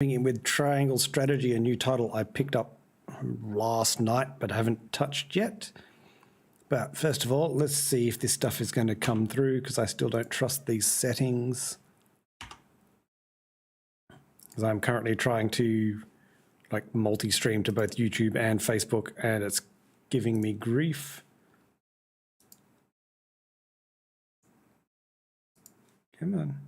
In with Triangle Strategy, a new title I picked up last night but haven't touched yet. But first of all, let's see if this stuff is going to come through, because I still don't trust these settings. Because I'm currently trying to like multi-stream to both YouTube and Facebook, and it's giving me grief. Come on.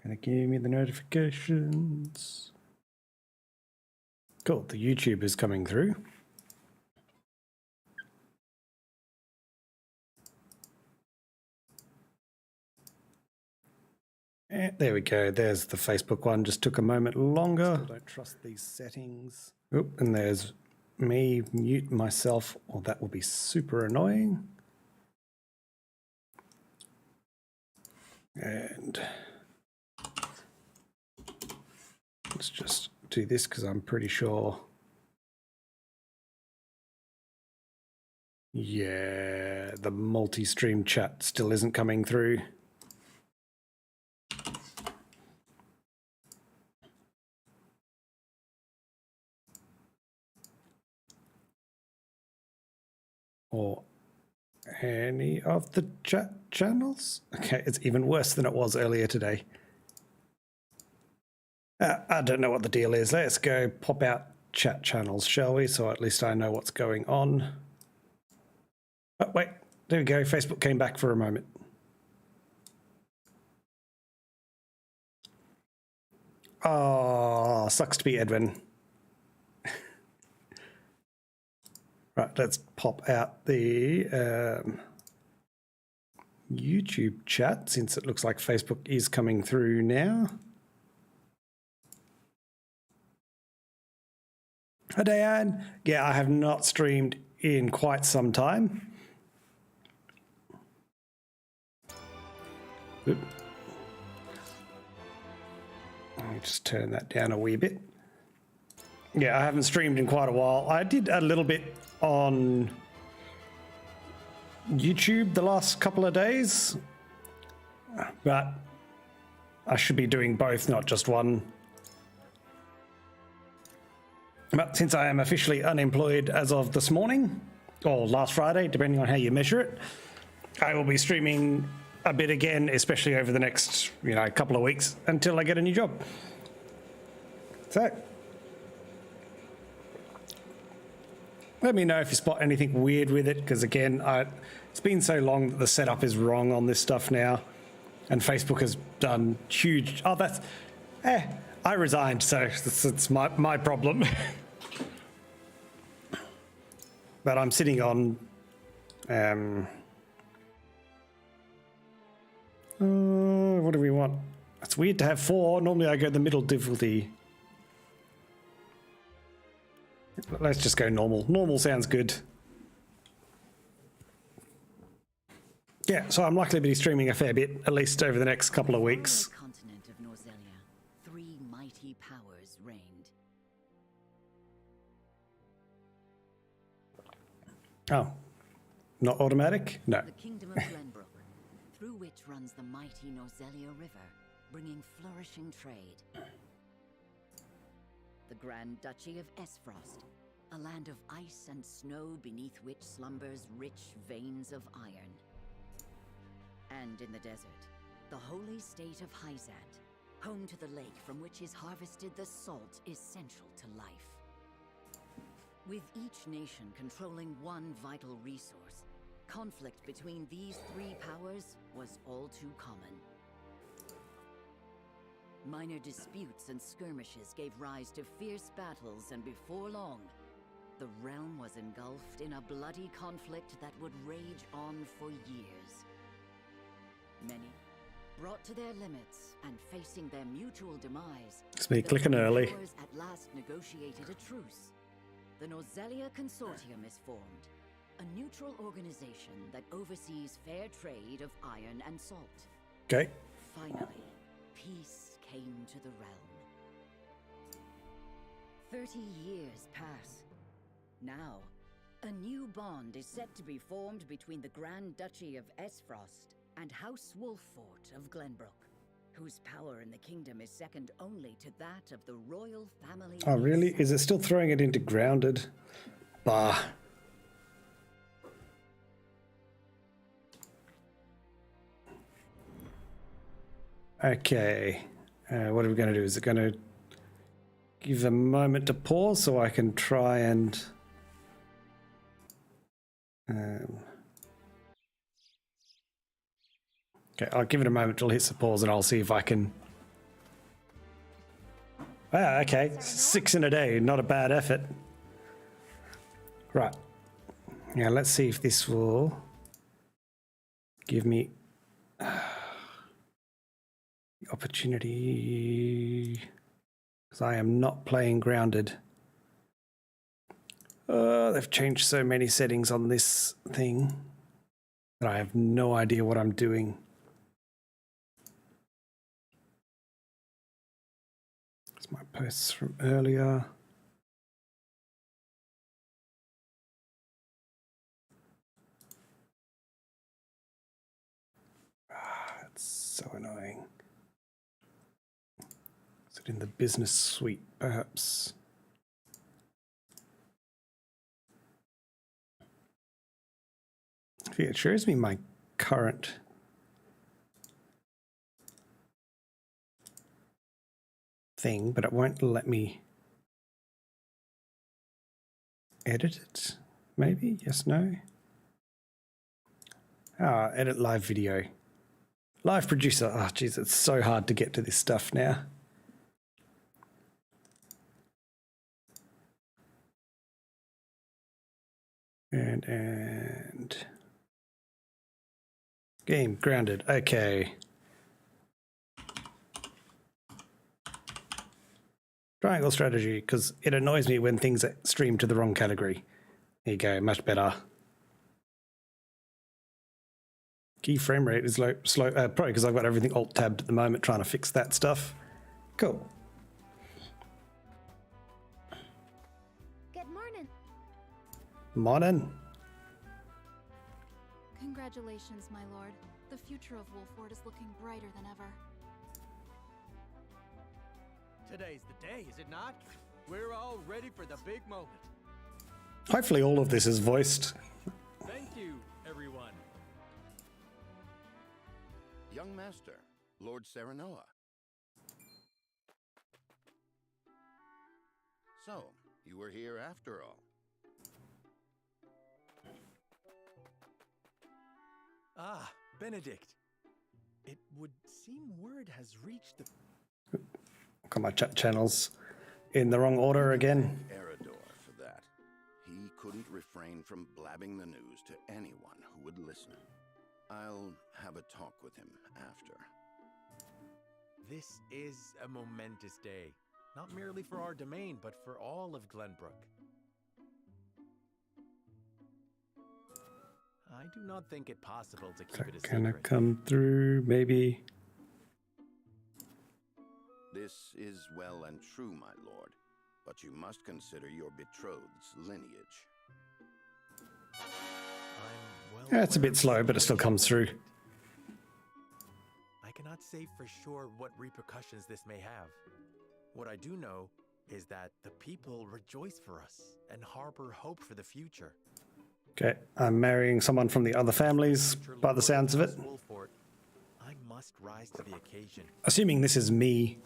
Gonna give me the notifications. Cool, the YouTube is coming through. And there we go, there's the Facebook one, just took a moment longer. Still don't trust these settings. Oop, and there's me, mute myself, well that will be super annoying. And let's just do this because I'm pretty sure. Yeah, the multi-stream chat still isn't coming through. Or any of the chat channels. Okay, it's even worse than it was earlier today. I don't know what the deal is. Let's go pop out chat channels, shall we? So at least I know what's going on. Oh, wait, there we go. Facebook came back for a moment. Oh, sucks to be Edwin. Right, let's pop out the YouTube chat, since it looks like Facebook is coming through now. Hi, Diane. Yeah, I have not streamed in quite some time. Oop. Let me just turn that down a wee bit. Yeah, I haven't streamed in quite a while. I did a little bit on YouTube the last couple of days, but I should be doing both, not just one. But since I am officially unemployed as of this morning, or last Friday, depending on how you measure it, I will be streaming a bit again, especially over the next, couple of weeks until I get a new job. So, let me know if you spot anything weird with it, because again, it's been so long that the setup is wrong on this stuff now, and Facebook has done huge. Oh, that's I resigned, so it's my problem. But I'm sitting on what do we want? It's weird to have 4. Normally I go the middle difficulty. Let's just go normal. Normal sounds good. Yeah, so I'm likely to be streaming a fair bit, at least over the next couple of weeks. Continent of Norzelia, 3 mighty powers reigned. Oh, not automatic? No. The kingdom of Glenbrook, through which runs the mighty Norzelia River, bringing flourishing trade. The Grand Duchy of Esfrost, a land of ice and snow beneath which slumbers rich veins of iron. And in the desert, the holy state of Hyzant, home to the lake from which is harvested the salt essential to life. With each nation controlling one vital resource, conflict between these 3 powers was all too common. Minor disputes and skirmishes gave rise to fierce battles, and before long, the realm was engulfed in a bloody conflict that would rage on for years. Many, brought to their limits and facing their mutual demise, It's me clicking early. powers at last negotiated a truce. The Norzelia Consortium is formed, a neutral organization that oversees fair trade of iron and salt. Okay. Finally, peace came to the realm. 30 years pass. Now, a new bond is set to be formed between the Grand Duchy of Esfrost and House Wolffort of Glenbrook. whose power in the kingdom is second only to that of the royal family. Oh, really? Is it still throwing it into grounded? Bah. Okay. What are we going to do? Is it going to give a moment to pause so I can try and... Okay, I'll give it a moment till it hits the pause and I'll see if I can... Ah, okay. 6 in a day, not a bad effort. Right. Now let's see if this will give me the opportunity, because I am not playing grounded. They've changed so many settings on this thing that I have no idea what I'm doing. It's my posts from earlier. It's so annoying. Is it in the business suite, perhaps? Yeah, it shows me my current thing, but it won't let me edit it. Maybe? Yes, no? Ah, edit live video. Live producer. Oh, geez, it's so hard to get to this stuff now. And game grounded. Okay. Triangle strategy, because it annoys me when things stream to the wrong category. There you go, much better. Key frame rate is slow, probably because I've got everything alt tabbed at the moment trying to fix that stuff. Cool. Good morning. Morning. Congratulations, my lord. The future of Wolford is looking brighter than ever. Today's the day, is it not? We're all ready for the big moment. Hopefully all of this is voiced. Thank you, everyone. Young Master, Lord Serenoa. So, you were here after all. Ah, Benedict. It would seem word has reached the... Got my chat channels in the wrong order again. Eredor for that. He couldn't refrain from blabbing the news to anyone who would listen. I'll have a talk with him after. This is a momentous day. Not merely for our domain, but for all of Glenbrook. I do not think it possible to keep it a Gonna secret. come through, maybe. This is well and true, my lord, but you must consider your betrothed's lineage. I'm well Yeah, it's a aware bit of slow, but it still comes through. I cannot say for sure what repercussions this may have. What I do know is that the people rejoice for us and harbor hope for the future. Okay, I'm marrying someone from the other families by the sounds of it. Wolford, I must rise to the occasion. Assuming this is me.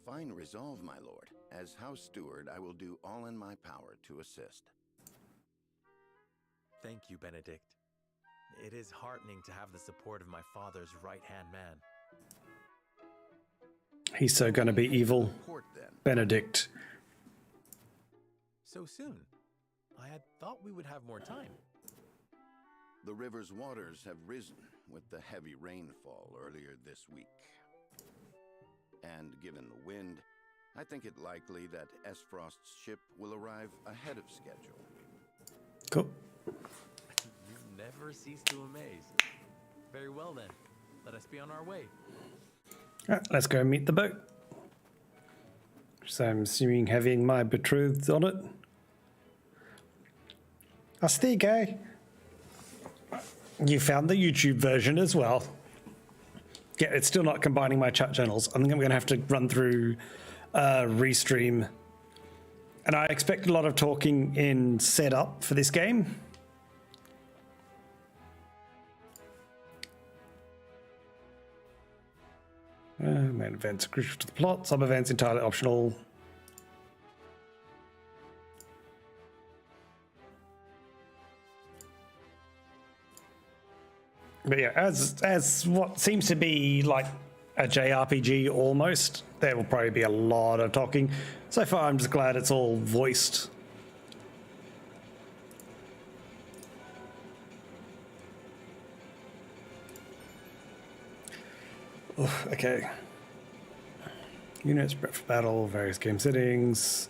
Fine resolve, my lord. As house steward, I will do all in my power to assist. Thank you, Benedict. It is heartening to have the support of my father's right-hand man. He's so gonna be evil. Port then. Benedict. So soon? I had thought we would have more time. The river's waters have risen with the heavy rainfall earlier this week. And given the wind, I think it likely that Esfrost's ship will arrive ahead of schedule. Cool. You never cease to amaze. Very well then. Let us be on our way. Alright, let's go meet the boat. So I'm assuming having my betrothed on it. There you go. You found the YouTube version as well. Yeah, it's still not combining my chat channels. I think I'm going to have to run through Restream. And I expect a lot of talking in setup for this game. Main events are crucial to the plot. Sub events entirely optional. But yeah, as what seems to be like a JRPG almost, there will probably be a lot of talking. So far, I'm just glad it's all voiced. Oof, okay. Units, prep for battle, various game settings.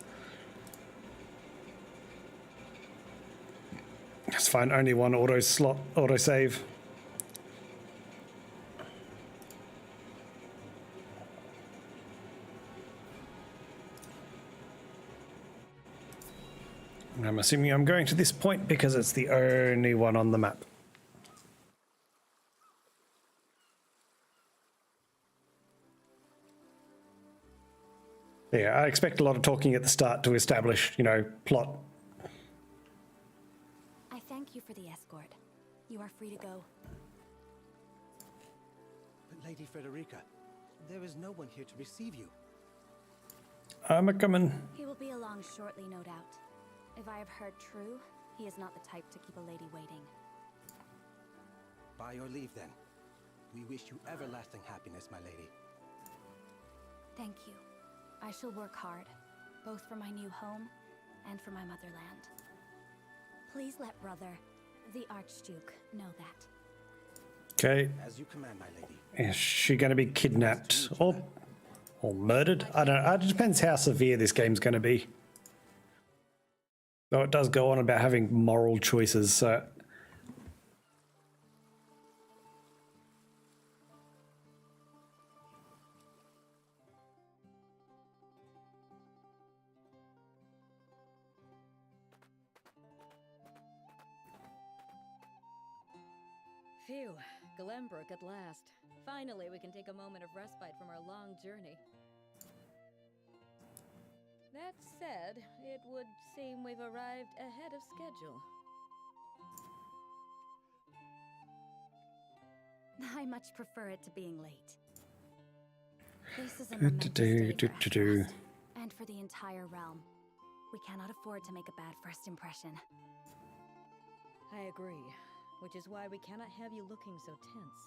That's fine, only one auto save. I'm assuming I'm going to this point because it's the only one on the map. Yeah, I expect a lot of talking at the start to establish, you know, plot. I thank you for the escort. You are free to go. But Lady Frederica, there is no one here to receive you. I'm a coming. He will be along shortly, no doubt. If I have heard true, he is not the type to keep a lady waiting. By your leave, then. We wish you everlasting happiness, my lady. Thank you. I shall work hard, both for my new home and for my motherland. Please let brother, the Archduke, know that. Okay. As you command, my lady. Is she going to be kidnapped or murdered? I don't know. It depends how severe this game's going to be. Though it does go on about having moral choices, so... Phew, Glenbrook at last. Finally, we can take a moment of respite from our long journey. That said, it would seem we've arrived ahead of schedule. I much prefer it to being late. This is a momentous day for Azeroth, and for the entire realm. We cannot afford to make a bad first impression. I agree, which is why we cannot have you looking so tense.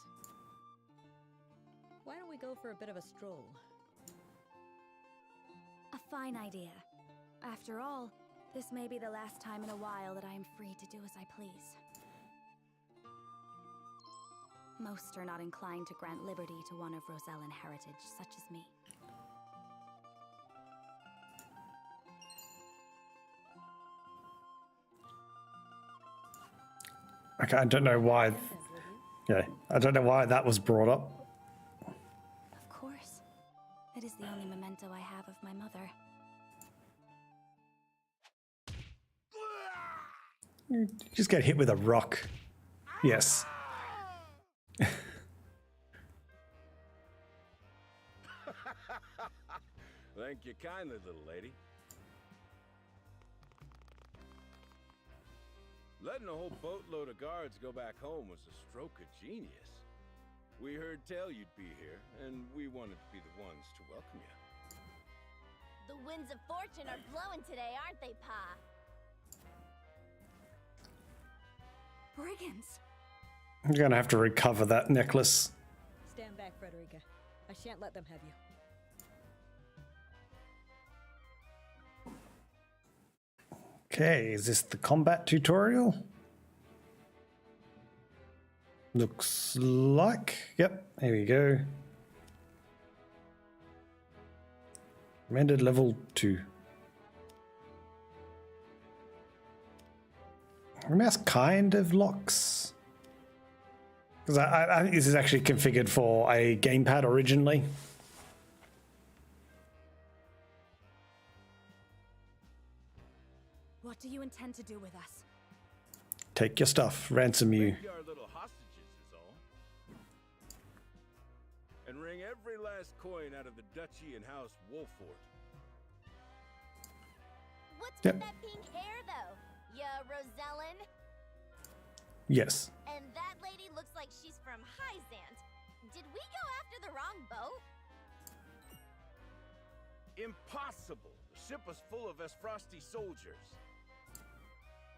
Why don't we go for a bit of a stroll? A fine idea. After all, this may be the last time in a while that I am free to do as I please. Most are not inclined to grant liberty to one of Rosellan heritage, such as me. Okay, I don't know why. Yeah, I don't know why that was brought up. Of course. It is the only memento I have of my mother. You just get hit with a rock. Yes. Thank you kindly, little lady. Letting a whole boatload of guards go back home was a stroke of genius. We heard tell you'd be here, and we wanted to be the ones to welcome you. The winds of fortune are blowing today, aren't they, Pa? Brigands! I'm gonna have to recover that necklace. Stand back, Frederica. I shan't let them have you. Okay, is this the combat tutorial? Looks like. Yep, here we go. Recommended level 2. The mouse kind of locks. Because I think this is actually configured for a gamepad originally. What do you intend to do with us? Take your stuff, ransom you. Maybe our little hostages is all. and wring every last coin out of the duchy and House Wolford. What's Yep. with that pink hair, though? Yeah, Rosellen? Yes. And that lady looks like she's from Hyzant. Did we go after the wrong boat? Impossible! The ship was full of Esfrosti soldiers.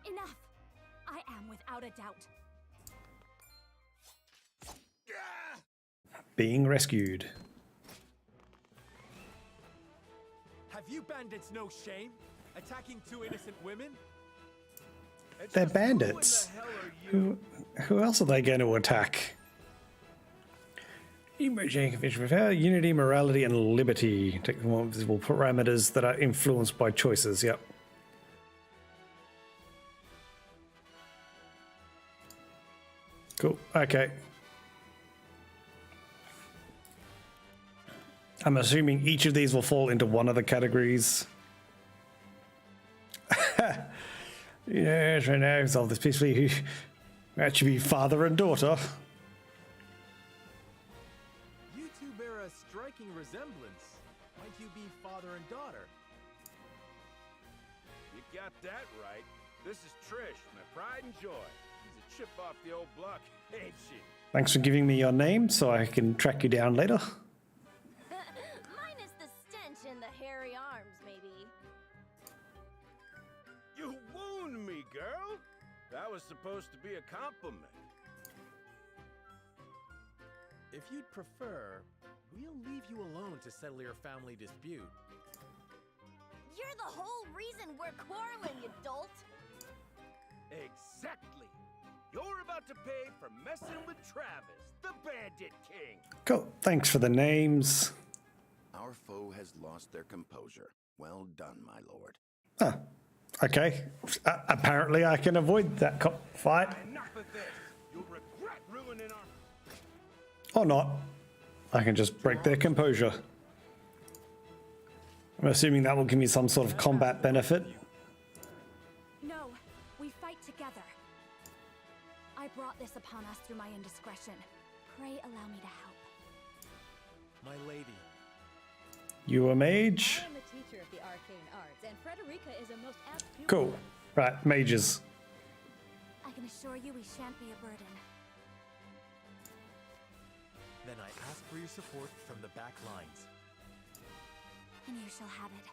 Enough! I am without a doubt. Being rescued. Have you bandits no shame? Attacking two innocent women? And They're just bandits. Who in the hell are you? Who else are they going to attack? Emerging with our unity, morality, and liberty. Take the more visible parameters that are influenced by choices. Yep. Cool. Okay. I'm assuming each of these will fall into one of the categories. Yes, right now, resolve this peacefully. That should be father and daughter. You two bear a striking resemblance. Might you be father and daughter? You got that right. This is Trish, my pride and joy. She's a chip off the old block, ain't she? Thanks for giving me your name so I can track you down later. Minus the stench and the hairy arms, maybe. You wound me, girl. That was supposed to be a compliment. If you'd prefer, we'll leave you alone to settle your family dispute. You're the whole reason we're quarreling, you dolt. Exactly. You're about to pay for messing with Travis, the Bandit King. Cool. Thanks for the names. Our foe has lost their composure. Well done, my lord. Ah, okay. Apparently I can avoid that fight. Enough of this. You'll regret ruining our... Or not. I can just break their composure. I'm assuming that will give me some sort of combat benefit. No, we fight together. I brought this upon us through my indiscretion. Pray allow me to help. My lady. You a mage? I am the teacher of the arcane arts, and Frederica is a most apt pupil. Cool. Right, mages. I can assure you we shan't be a burden. Then I ask for your support from the back lines. And you shall have it.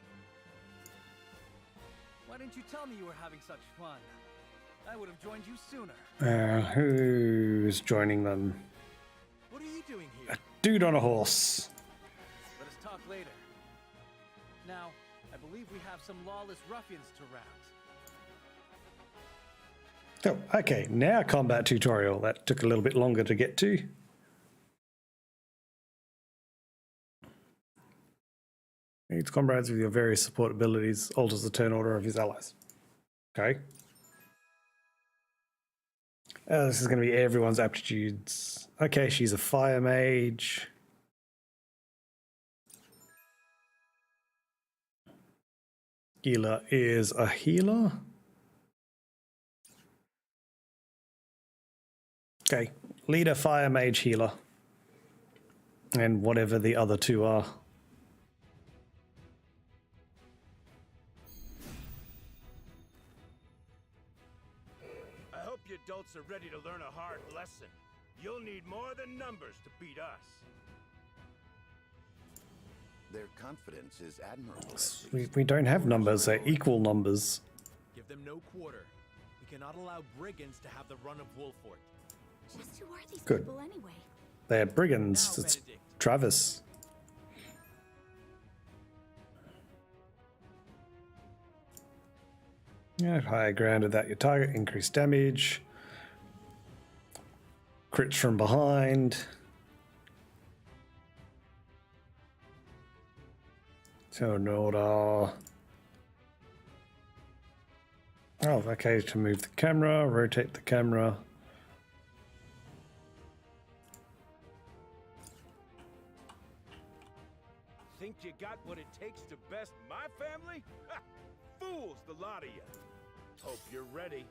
Why didn't you tell me you were having such fun? I would have joined you sooner. Who's joining them? What are you doing here? A dude on a horse. Let us talk later. Now, I believe we have some lawless ruffians to rout. Oh, okay. Now combat tutorial. That took a little bit longer to get to. Needs comrades with your various support abilities. Alters the turn order of his allies. Okay. This is going to be everyone's aptitudes. Okay, she's a fire mage. Gila is a healer. Okay, leader, fire mage, healer. And whatever the other two are. I hope you adults are ready to learn a hard lesson. You'll need more than numbers to beat us. Their confidence is admirable. We don't have numbers, they're equal numbers. Give them no quarter. We cannot allow brigands to have the run of Wolfort. Just who are these Good. people anyway? They're brigands. Now, It's Benedict. Travis. Yeah, higher ground without your target, increased damage. Crits from behind. Turn order. Oh, okay, to move the camera, rotate the camera. Think you got what it takes to best my family? Ha! Fools, the lot of you. Hope you're ready.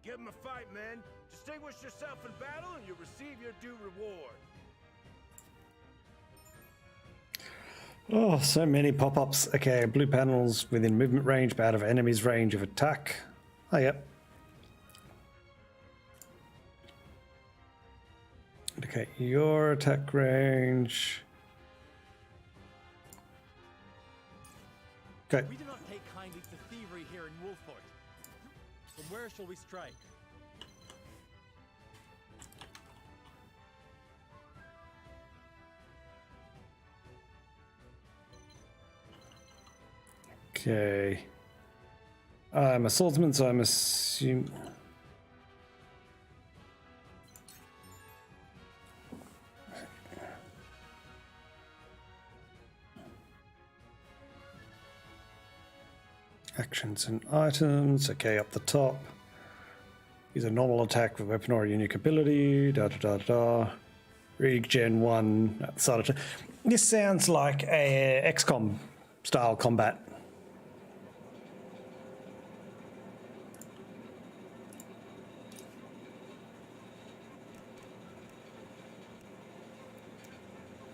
Give 'em a fight, men. Distinguish yourself in battle and you'll receive your due reward. Oh, so many pop-ups. Okay, blue panels within movement range, but out of enemy's range of attack. Oh, yep. Okay, your attack range. Okay. We do not take kindly to thievery here in Wolfort. From where shall we strike? Okay. I'm a swordsman, so I'm assuming. Actions and items. Okay, up the top. Use a normal attack with weapon or a unique ability. Da da da da. Regen 1 at the start of. This sounds like a XCOM style combat.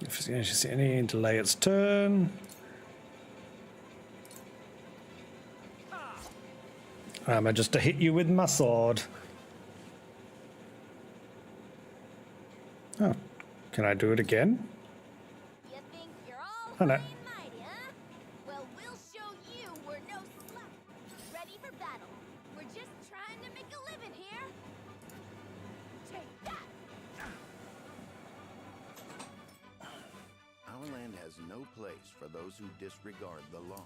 If it's any, delay its turn. I'm just to hit you with my sword. Oh, can I do it again? You think you're all Oh, no. high and mighty, huh? Well, we'll show you we're no slouch. Ready for battle. We're just trying to make a living here. Take that! Our land has no place for those who disregard the law.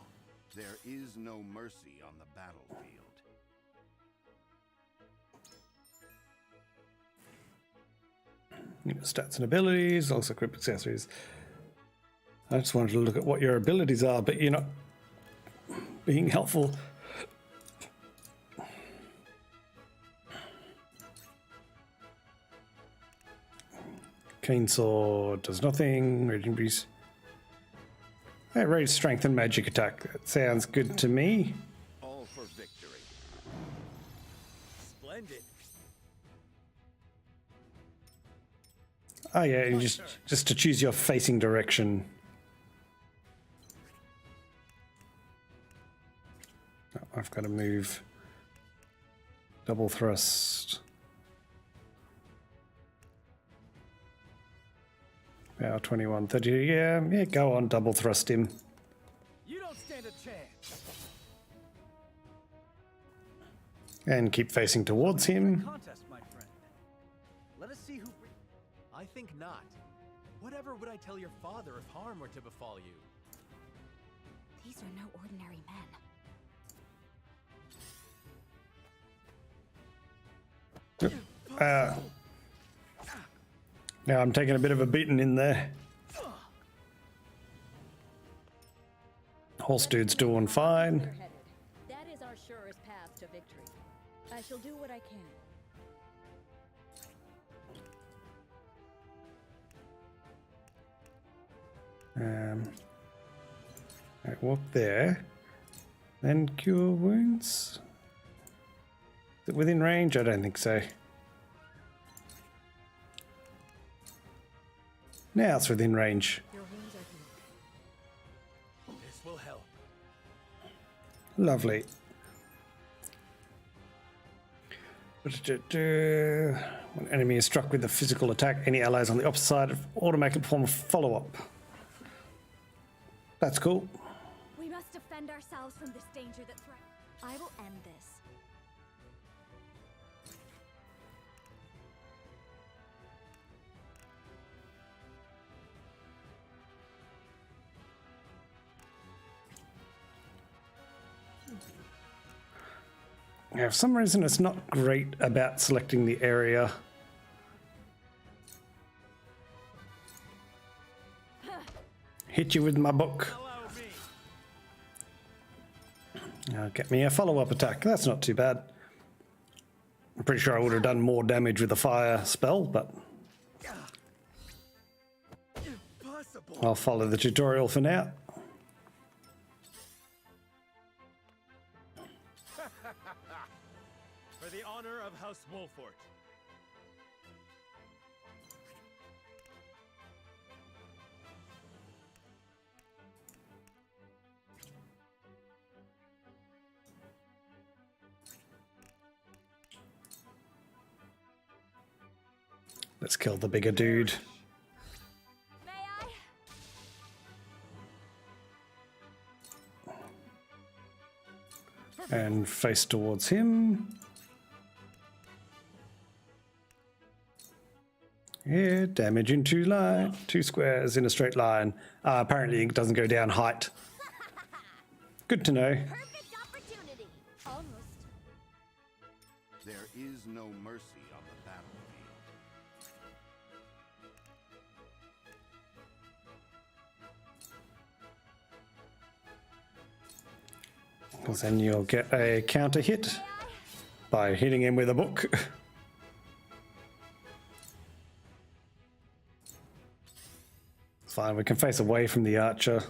There is no mercy on the battlefield. Stats and abilities, also equip accessories. I just wanted to look at what your abilities are, but you're not being helpful. Keen sword does nothing. Raging breeze. Hey, raise strength and magic attack. That sounds good to me. All for victory. Splendid. Oh yeah, you just to choose your facing direction. Oh, I've got to move. Double thrust. Power 21, 30. Yeah, go on, double thrust him. You don't stand a chance. And keep facing towards him. Contest, my friend. Let us see who. I think not. Whatever would I tell your father if harm were to befall you? These are no ordinary men. Now I'm taking a bit of a beating in there. Horse dude's doing fine. That is our surest path to victory. I shall do what I can. Right, walk there. Then cure wounds. Is it within range? I don't think so. Now it's within range. Your wounds are healed. This will help. Lovely. When enemy is struck with a physical attack, any allies on the opposite side automatically perform a follow-up. That's cool. We must defend ourselves from this danger that threatens. I will end this. Now, for some reason, it's not great about selecting the area. Hit you with my book. Get me a follow-up attack. That's not too bad. I'm pretty sure I would have done more damage with a fire spell, but I'll follow the tutorial for now. For the honor of House Wolfort. Let's kill the bigger dude. May I? And face towards him. Yeah, damage in two squares in a straight line. Apparently it doesn't go down height. Good to know. Perfect opportunity. Almost. There is no mercy on the battlefield. Because then you'll get a counter hit by hitting him with a book. It's fine, we can face away from the archer.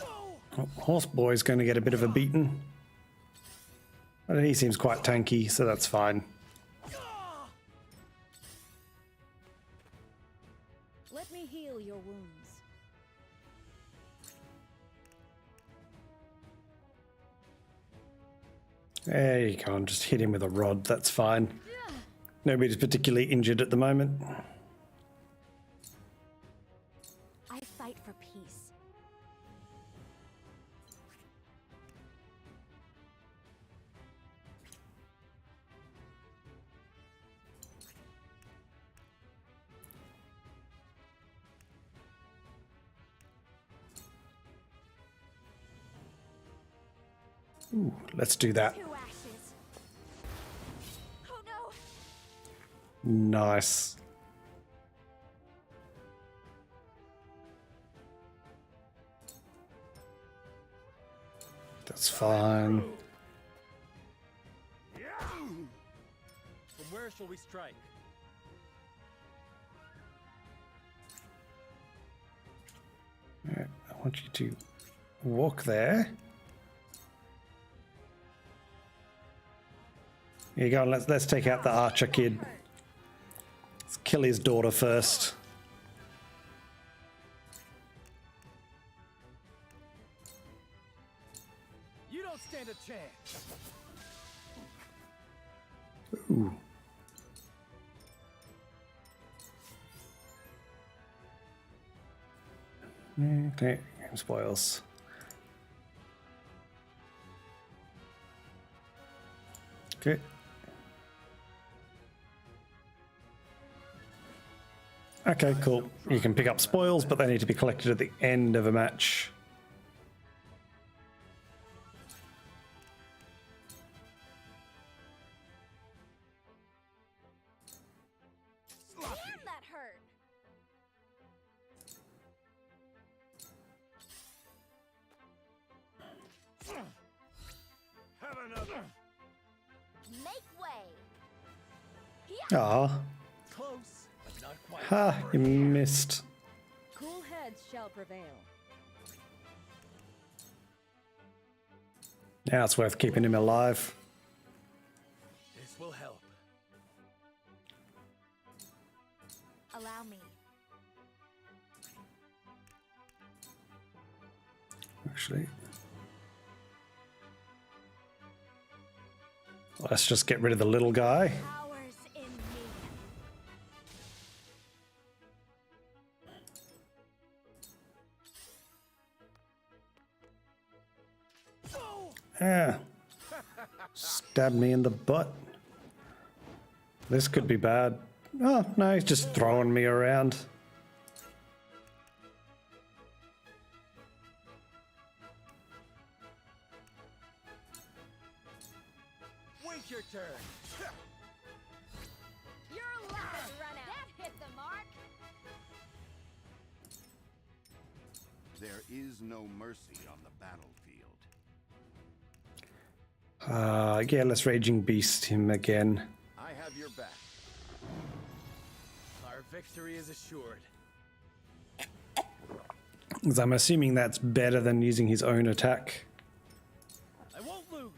Oh, Horse Boy's going to get a bit of a beating. But he seems quite tanky, so that's fine. Let me heal your wounds. There you go, and just hit him with a rod, that's fine. Nobody's particularly injured at the moment. I fight for peace. Ooh, let's do that. 2 ashes. Oh no. Nice. That's fine. From where shall we strike? Alright, I want you to walk there. Here you go, let's take out the archer kid. Let's kill his daughter first. You don't stand a chance. Ooh. Okay, spoils. Okay. Okay, cool. You can pick up spoils, but they need to be collected at the end of a match. Damn, that hurt. Have another. Make way. Ah, Close, but not quite. ha! You missed. Cool heads shall prevail. Now it's worth keeping him alive. This will help. Allow me. Actually, let's just get rid of the little guy. Powers in me. Ah, stabbed me in the butt. This could be bad. Oh, no, he's just throwing me around. Wait your turn. Your luck has run out. That hit the mark. There is no mercy on the battlefield. Yeah, let's Raging Beast him again. I have your back. Our victory is assured. Because I'm assuming that's better than using his own attack. I won't lose.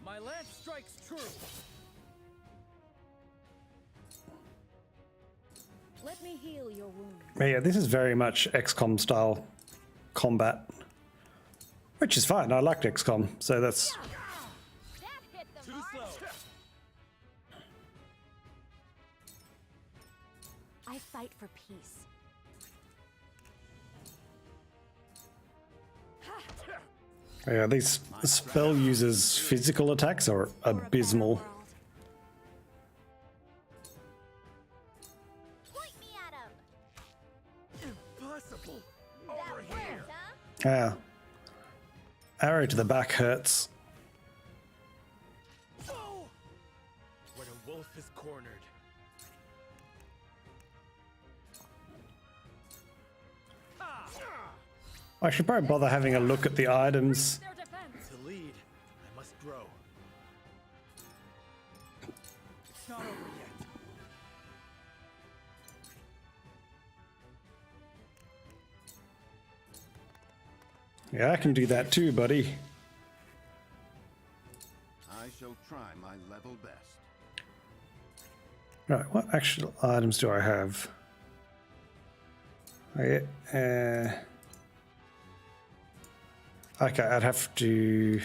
My lance strikes true. Let me heal your wounds. But yeah, this is very much XCOM style combat, which is fine. I liked XCOM, so that's... That hit the Too mark. slow. I fight for peace. Yeah, these spell users' physical attacks are abysmal. Point me at him. Impossible. That Over worked, here. huh? Yeah. Arrow to the back hurts. Whoa! When a wolf is cornered. I should probably bother having a look at the items. Their defense. To lead, I must grow. It's not over yet. Yeah, I can do that too, buddy. I shall try my level best. Right, what actual items do I have? Okay, okay, I'd have to...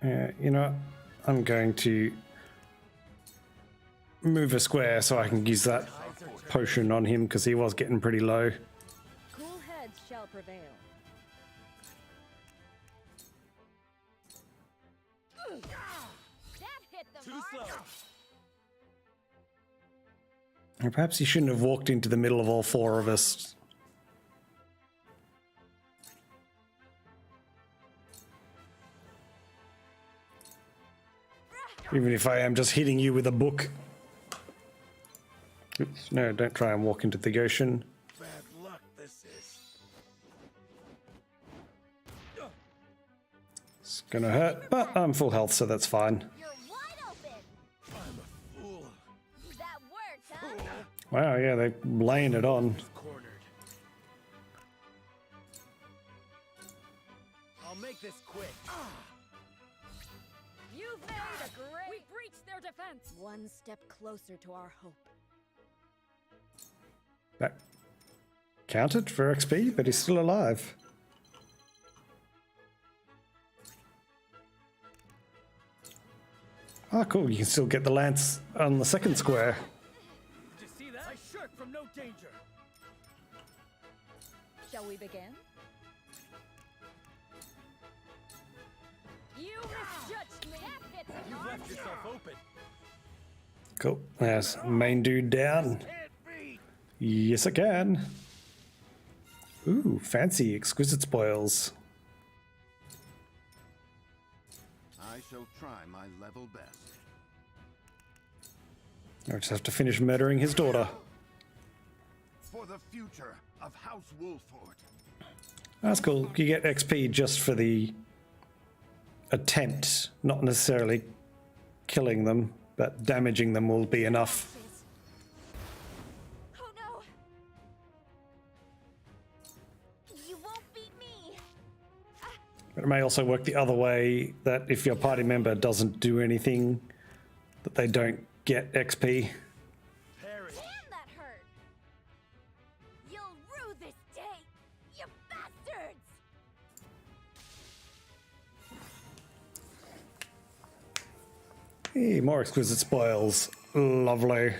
you know what? I'm going to move a square so I can use that potion on him because he was getting pretty low. Cool heads shall prevail. That hit the Too mark. slow. Or perhaps he shouldn't have walked into the middle of all four of us. Even if I am just hitting you with a book. Oops, no, don't try and walk into the ocean. Bad luck this is. It's gonna hurt, but I'm full health, so that's fine. You're wide open. I'm a fool. That worked, huh? Wow, yeah, they're laying it on. Cornered. I'll make this quick. You've made a great... We breached their defense. One step closer to our hope. That counted for XP, but he's still alive. Oh, cool, you can still get the lance on the second square. Did you see that? I shirk from no danger. Shall we begin? You misjudged me. That hit the You've mark. left yourself open. Cool, there's main dude down. Can't be. Yes, I can. Ooh, fancy exquisite spoils. I shall try my level best. I just have to finish murdering his daughter. For the future of House Wolford. That's cool. You get XP just for the attempt, not necessarily killing them, but damaging them will be enough. Oh no. You won't beat me. But it may also work the other way, that if your party member doesn't do anything, that they don't get XP. Parry. Damn, that hurt. You'll rue this day, you bastards. Hey, more exquisite spoils. Lovely.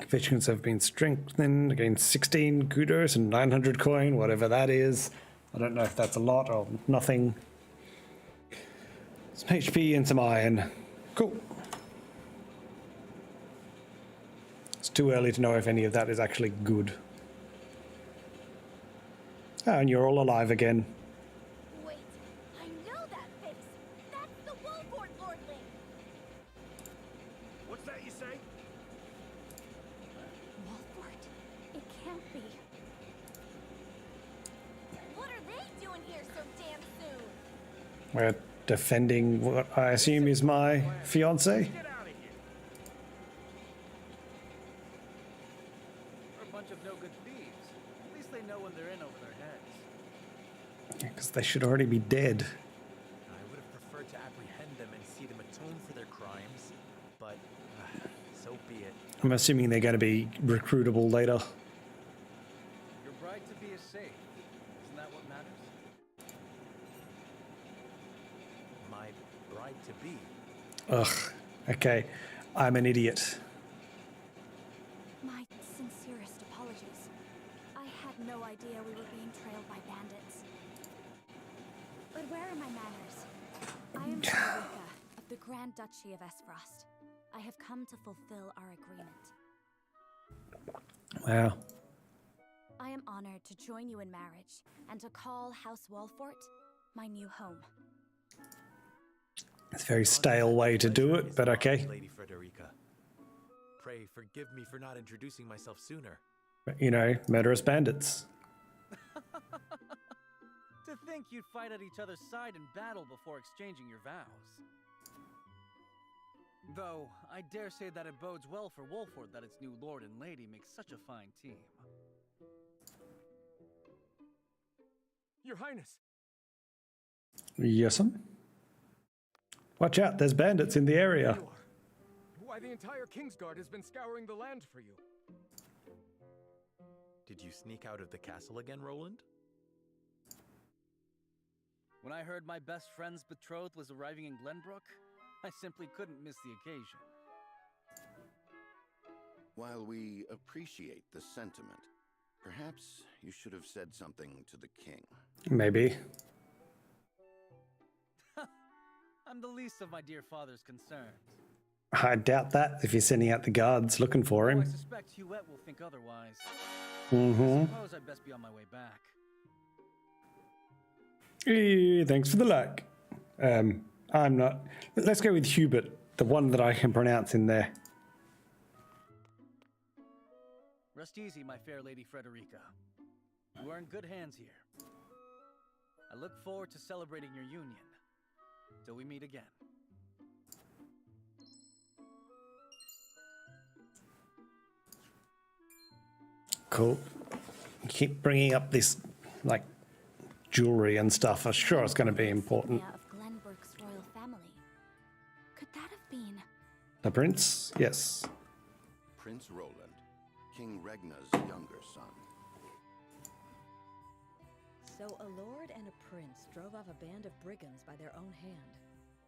Veterans have been strengthened against 16 kudos and 900 coin, whatever that is. I don't know if that's a lot or nothing. Some HP and some iron. Cool. It's too early to know if any of that is actually good. Oh, and you're all alive again. Wait, I know that face. That's the Wolford Lordling. What's that you say? Wolford, it can't be. What are they doing here so damn soon? We're defending what I assume is my fiance. Get out of here. We're a bunch of no-good thieves. At least they know when they're in over their heads. Because they should already be dead. I would have preferred to apprehend them and see them atone for their crimes, but so be it. I'm assuming they're going to be recruitable later. Your bride-to-be is safe. Isn't that what matters? My bride-to-be? Ugh. Okay. I'm an idiot. My sincerest apologies. I had no idea we were being trailed by bandits. But where are my manners? I am Frederica of the Grand Duchy of Esfrost. I have come to fulfill our agreement. Wow. I am honored to join you in marriage and to call House Walfort my new home. It's a very stale way to do it, but okay. Lady Frederica. Pray forgive me for not introducing myself sooner. But, you know, murderous bandits. To think you'd fight at each other's side in battle before exchanging your vows. Though, I dare say that it bodes well for Wolford that its new lord and lady make such a fine team. Your Highness! Yes'm. Watch out, there's bandits in the area. Why, the entire Kingsguard has been scouring the land for you. Did you sneak out of the castle again, Roland? When I heard my best friend's betrothed was arriving in Glenbrook, I simply couldn't miss the occasion. While we appreciate the sentiment, perhaps you should have said something to the king. Maybe. I'm the least of my dear father's concerns. I doubt that if you're sending out the guards looking for Though I him. suspect Huette will think otherwise. Mm-hmm. I suppose I'd best be on my way back. Hey, thanks for the luck. I'm not. Let's go with Hubert, the one that I can pronounce in there. Rest easy, my fair lady Frederica. You are in good hands here. I look forward to celebrating your union. Till we meet again. Cool. You keep bringing up this, like, jewelry and stuff. I'm sure it's going to be important. Of Glenbrook's royal family. Could that have been? The prince? Yes. Prince Roland, King Regna's younger son. So a lord and a prince drove off a band of brigands by their own hand.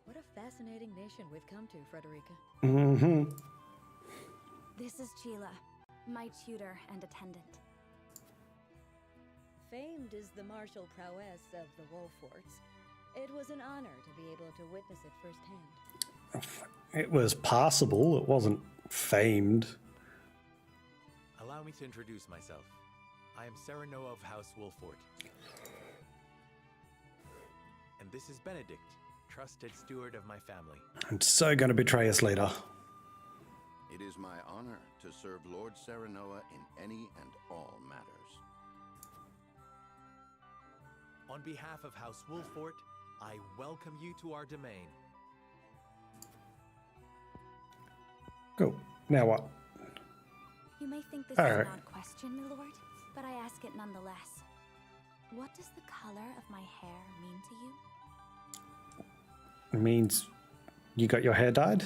What a fascinating nation we've come to, Frederica. Mm-hmm. This is Sheila, my tutor and attendant. Famed is the martial prowess of the Wolforts. It was an honor to be able to witness it firsthand. It was passable. It wasn't famed. Allow me to introduce myself. I am Serenoa of House Wolfort. And this is Benedict, trusted steward of my family. I'm so going to betray us later. It is my honor to serve Lord Serenoa in any and all matters. On behalf of House Wolfort, I welcome you to our domain. Cool. Now what? You may think this All is right. an odd question, my lord, but I ask it nonetheless. What does the color of my hair mean to you? It means you got your hair dyed?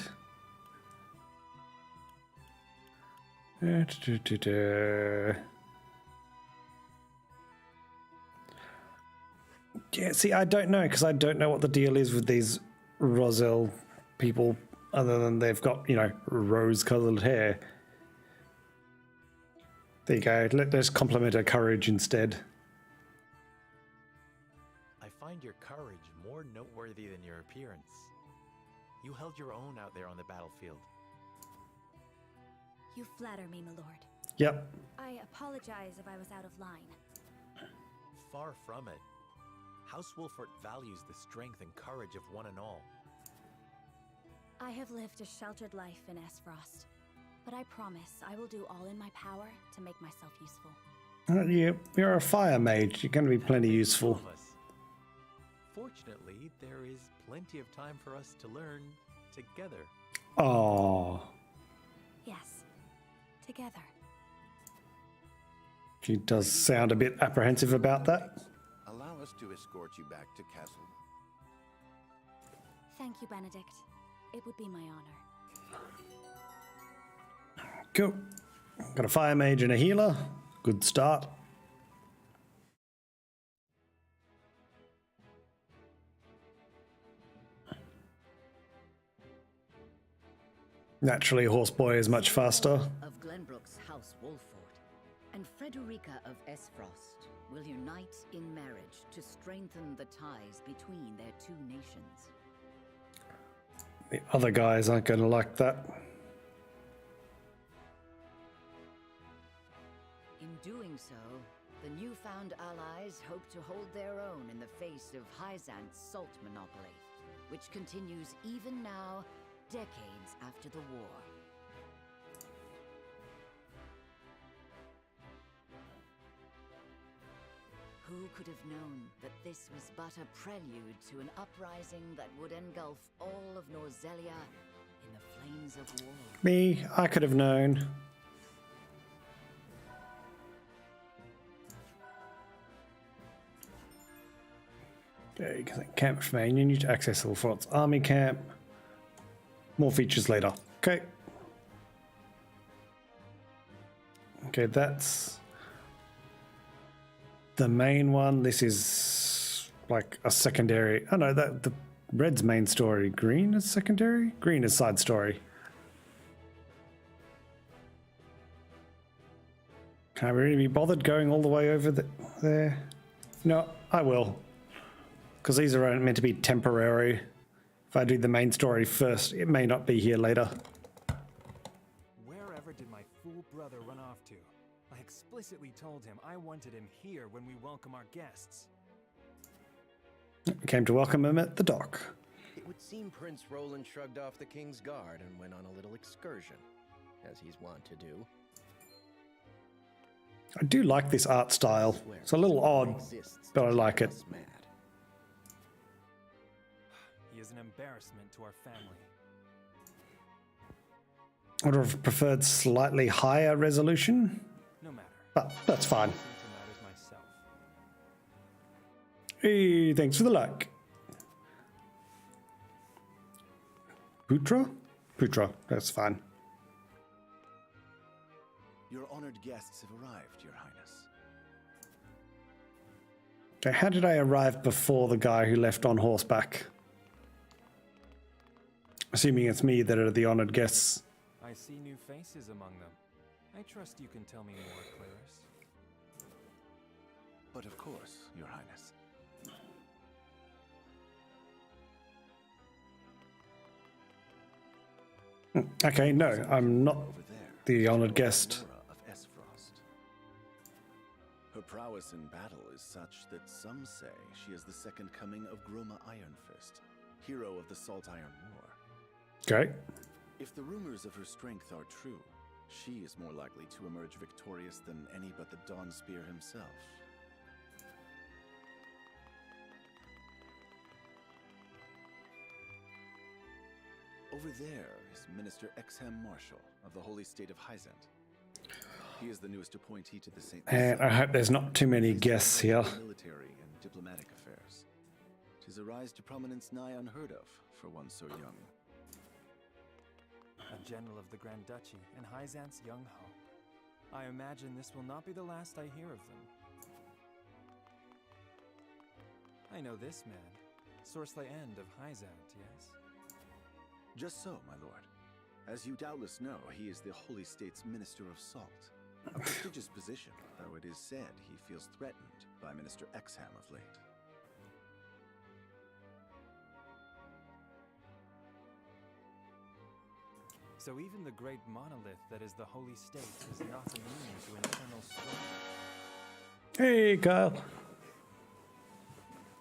Yeah, see, I don't know, because I don't know what the deal is with these Roselle people, other than they've got, you know, rose-coloured hair. There you go. Let's compliment her courage instead. I find your courage more noteworthy than your appearance. You held your own out there on the battlefield. You flatter me, my lord. Yep. I apologize if I was out of line. Far from it. House Wolfort values the strength and courage of one and all. I have lived a sheltered life in Esfrost, but I promise I will do all in my power to make myself useful. You're a fire mage. You're going to be plenty useful. All of us. Fortunately, there is plenty of time for us to learn together. Oh, Yes, together. she does sound a bit apprehensive about that. Allow us us to escort you back to Castle. Thank you, Benedict. It would be my honor. Cool. Got a fire mage and a healer. Good start. Naturally, Horseboy is much faster. Of Glenbrook's House Wolford and Frederica of Esfrost will unite in marriage to strengthen the ties between their two nations. The other guys aren't going to like that. In doing so, the newfound allies hope to hold their own in the face of Hyzant's salt monopoly, which continues even now, decades after the war. Who could have known that this was but a prelude to an uprising that would engulf all of Norzelia in the flames of war? Me, I could have known. Okay, camp for main. You need to access all forts. Army camp. More features later. Okay. Okay, that's the main one. This is like a secondary. Oh no, that the red's main story. Green is secondary. Green is side story. Can I really be bothered going all the way over there? No, I will. Because these are meant to be temporary. If I do the main story first, it may not be here later. Wherever did my fool brother run off to? I explicitly told him I wanted him here when we welcome our guests. Came to welcome him at the dock. It would seem Prince Roland shrugged off the King's Guard and went on a little excursion, as he's wont to do. I do like this art style. It's a little odd, but I like it. He is an embarrassment to our family. I would have preferred slightly higher resolution, No matter. but that's fine. I see to matters myself. Hey, thanks for the like. Putra? Putra, that's fine. Your honored guests have arrived, Your Highness. Okay, how did I arrive before the guy who left on horseback? Assuming it's me that are the honored guests. I see new faces among them. I trust you can tell me more, Claris. But of course, Your Highness. Okay, no, I'm not Over there, the honored guest. Nora of Esfrost. Her prowess in battle is such that some say she is the second coming of Groma Ironfist, hero of the Salt Iron War. Okay. If the rumors of her strength are true, she is more likely to emerge victorious than any but the Dawnspear himself. Over there is Minister Exham Marshall of the Holy State of Hyzant. He is the newest appointee to the St. And I hope there's not too many guests here. Military and diplomatic affairs. 'Tis a rise to prominence nigh unheard of for one so young. A general of the Grand Duchy and Hyzant's young hope. I imagine this will not be the last I hear of them. I know this man, Sorsley End of Hyzant, yes? Just so, my lord. As you doubtless know, he is the Holy State's Minister of Salt. A prestigious position, though it is said he feels threatened by Minister Exham of late. So even the great monolith that is the Holy State is not immune to internal strife. Hey, Kyle.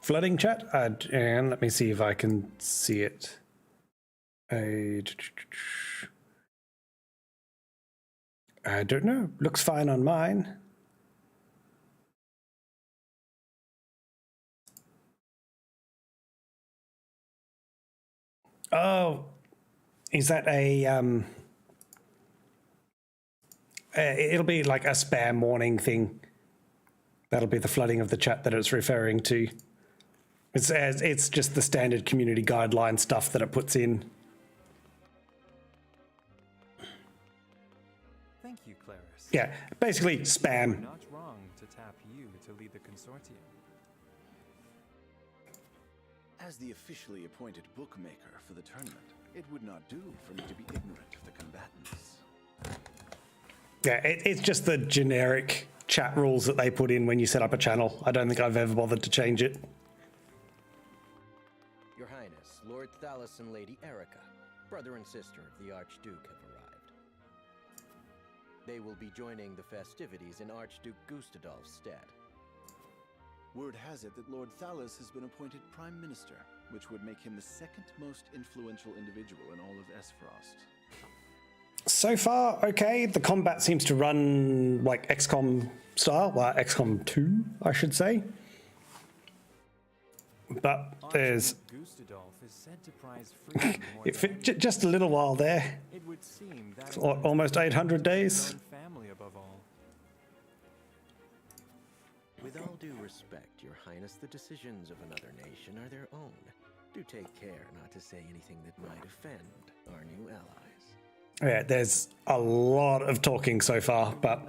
Flooding chat? And let me see if I can see it. I don't know. Looks fine on mine. Oh, is that a it'll be like a spam warning thing. That'll be the flooding of the chat that it's referring to. It's just the standard community guideline stuff that it puts in. Thank you, Claris. Yeah, basically You're spam. not wrong to tap you to lead the consortium. As the officially appointed bookmaker for the tournament, it would not do for me to be ignorant of the combatants. Yeah, it's just the generic chat rules that they put in when you set up a channel. I don't think I've ever bothered to change it. Your Highness, Lord Thalos and Lady Erica, brother and sister of the Archduke, have arrived. They will be joining the festivities in Archduke Gustadolf's stead. Word has it that Lord Thalos has been appointed Prime Minister, which would make him the second most influential individual in all of Esfrost. So far, okay. The combat seems to run like XCOM style, well, XCOM 2, I should say. But there's Gustadolf is said to prize freedom more just a little while there. It would seem that It's almost 800 days. family above all. With all due respect, Your Highness, the decisions of another nation are their own. Do take care not to say anything that might offend our new allies. Yeah, there's a lot of talking so far, but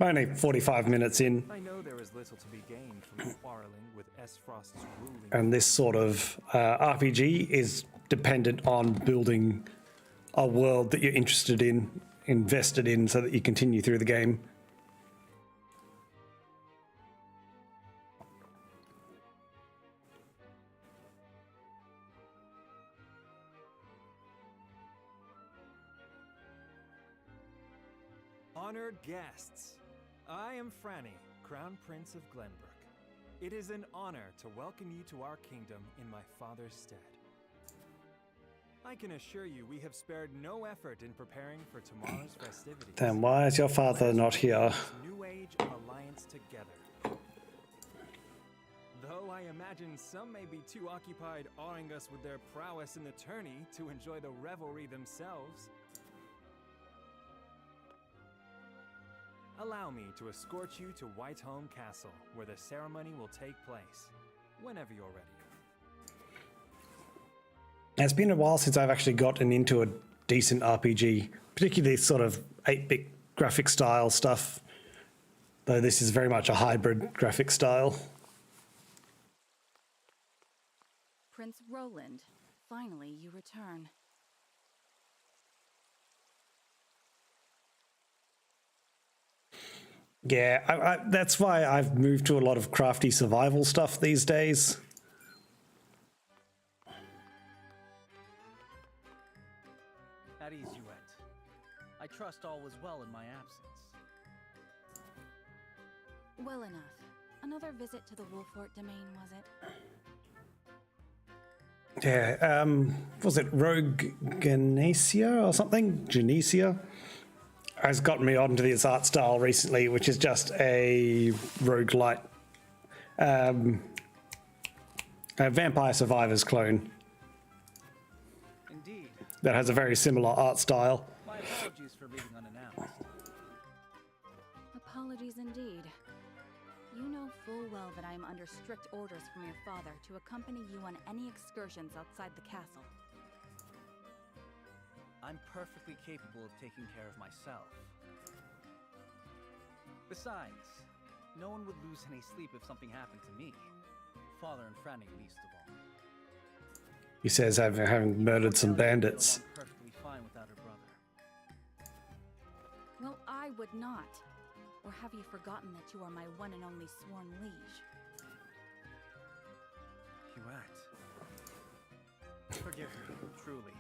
only 45 minutes in. I know there is little to be gained from quarreling with Esfrost's ruling. And this sort of RPG is dependent on building a world that you're interested in, invested in, so that you continue through the game. Honored guests, I am Franny, Crown Prince of Glenbrook. It is an honor to welcome you to our kingdom in my father's stead. I can assure you we have spared no effort in preparing for tomorrow's festivities. Then why is your father not here? New Age alliance together. Though I imagine some may be too occupied awing us with their prowess in the tourney to enjoy the revelry themselves. Allow me to escort you to Whiteholm Castle, where the ceremony will take place, whenever you're ready. It's been a while since I've actually gotten into a decent RPG, particularly sort of 8-bit graphic style stuff, though this is very much a hybrid graphic style. Prince Roland, finally you return. Yeah, that's why I've moved to a lot of crafty survival stuff these days. At ease you went. I trust all was well in my absence. Well enough. Another visit to the Wolfort domain, was it? Yeah, was it Rogue Genesia or something? Genesia? Has gotten me onto this art style recently, which is just a roguelite, a Vampire Survivors clone. Indeed. That has a very similar art style. My apologies for leaving unannounced. Apologies indeed. You know full well that I am under strict orders from your father to accompany you on any excursions outside the castle. I'm perfectly capable of taking care of myself. Besides, no one would lose any sleep if something happened to me. Father and Franny least of all. He says having murdered some bandits. I'm perfectly fine without her brother. Well, I would not. Or have you forgotten that you are my one and only sworn liege? Huette. Forgive me, truly.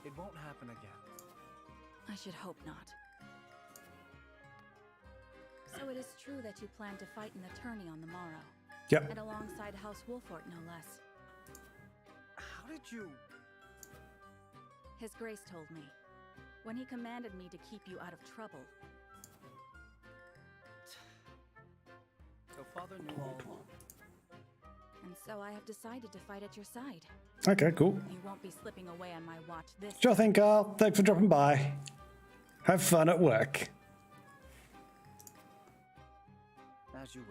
It won't happen again. I should hope not. So it is true that you plan to fight in the tourney on the morrow? Yep. And alongside House Wolfort, no less. How did you... His Grace told me. When he commanded me to keep you out of trouble. So Father knew all along. And so I have decided to fight at your side. Okay, cool. You won't be slipping away on my watch this Sure thing, Carl. Thanks for dropping by. Have fun at work. As you wish.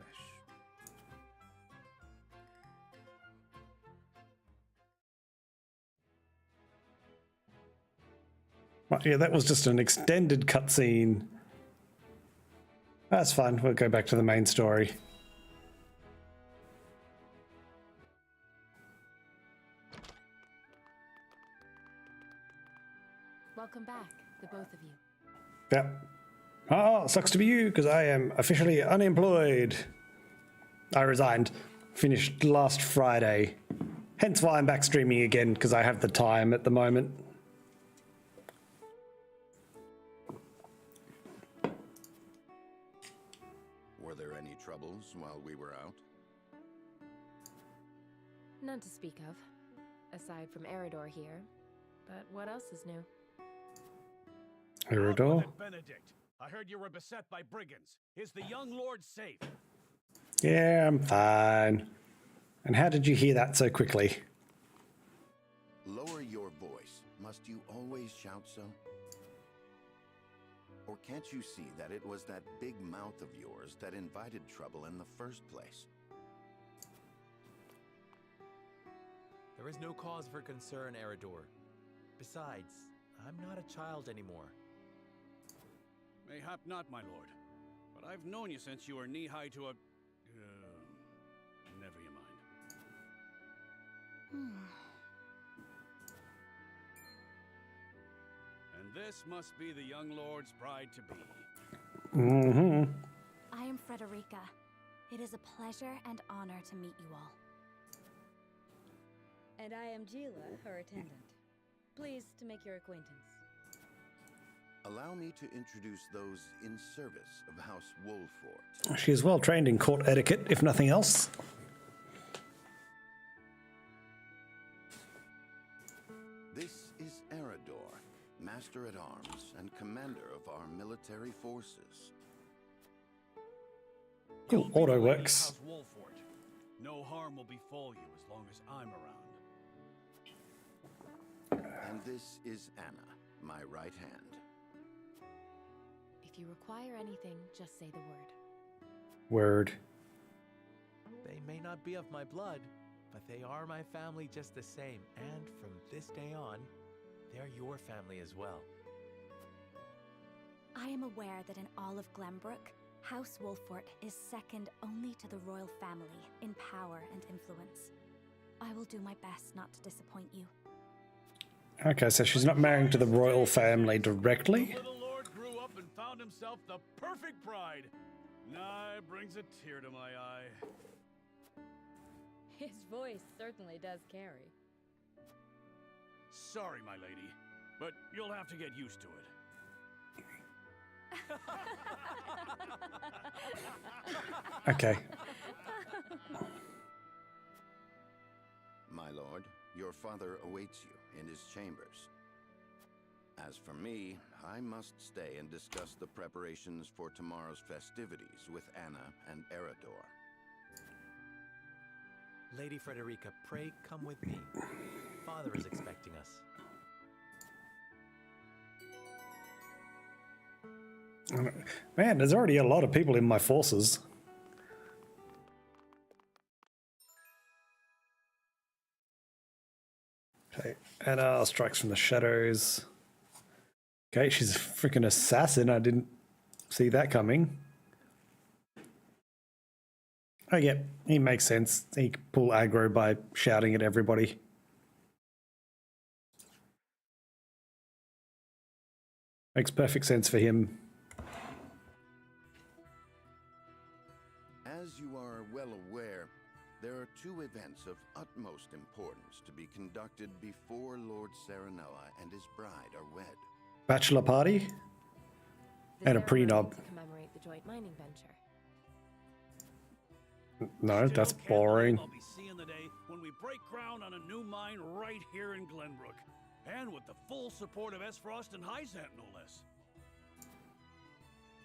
Well, yeah, that was just an extended cutscene. That's fine. We'll go back to the main story. Welcome back, the both of you. Yep. Oh, sucks to be you, because I am officially unemployed. I resigned. Finished last Friday. Hence why I'm back streaming again, because I have the time at the moment. Were there any troubles while we were out? None to speak of, aside from Eridor here. But what else is new? Eridor? Benedict, I heard you were beset by brigands. Is the young lord safe? Yeah, I'm fine. And how did you hear that so quickly? Lower your voice. Must you always shout so? Or can't you see that it was that big mouth of yours that invited trouble in the first place? There is no cause for concern, Eridor. Besides, I'm not a child anymore. Mayhap not, my lord. But I've known you since you were knee-high to a... never you mind. And this must be the young lord's bride-to-be. Mm-hmm. I am Frederica. It is a pleasure and honor to meet you all. And I am Gila, her attendant. Pleased to make your acquaintance. Allow me to introduce those in service of House Wolfort. She is well trained in court etiquette, if nothing else. This is Eridor, Master-at-Arms and Commander of our military forces. Cool, auto works. House Wolfort. No harm will befall you as long as I'm around. And this is Anna, my right hand. If you require anything, just say the word. Word. They may not be of my blood, but they are my family just the same. And from this day on, they're your family as well. I am aware that in all of Glenbrook, House Wolfort is second only to the royal family in power and influence. I will do my best not to disappoint you. Okay, so she's not marrying to the royal family directly. The little lord grew up and found himself the perfect bride. Nigh brings a tear to my eye. His voice certainly does carry. Sorry, my lady, but you'll have to get used to it. Okay. My lord, your father awaits you in his chambers. As for me, I must stay and discuss the preparations for tomorrow's festivities with Anna and Eridor. Lady Frederica, pray come with me. Father is expecting us. Man, there's already a lot of people in my forces. Okay, Anna strikes from the shadows. Okay, she's a freaking assassin. I didn't see that coming. Oh yeah, he makes sense. He can pull aggro by shouting at everybody. Makes perfect sense for him. As you are well aware, there are two events of utmost importance to be conducted before Lord Serenella and his bride are wed. Bachelor party and a prenup. To commemorate the joint mining venture. No, that's boring. I'll be seeing the day when we break ground on a new mine right here in Glenbrook. And with the full support of Esfrost and Hyzant, no less.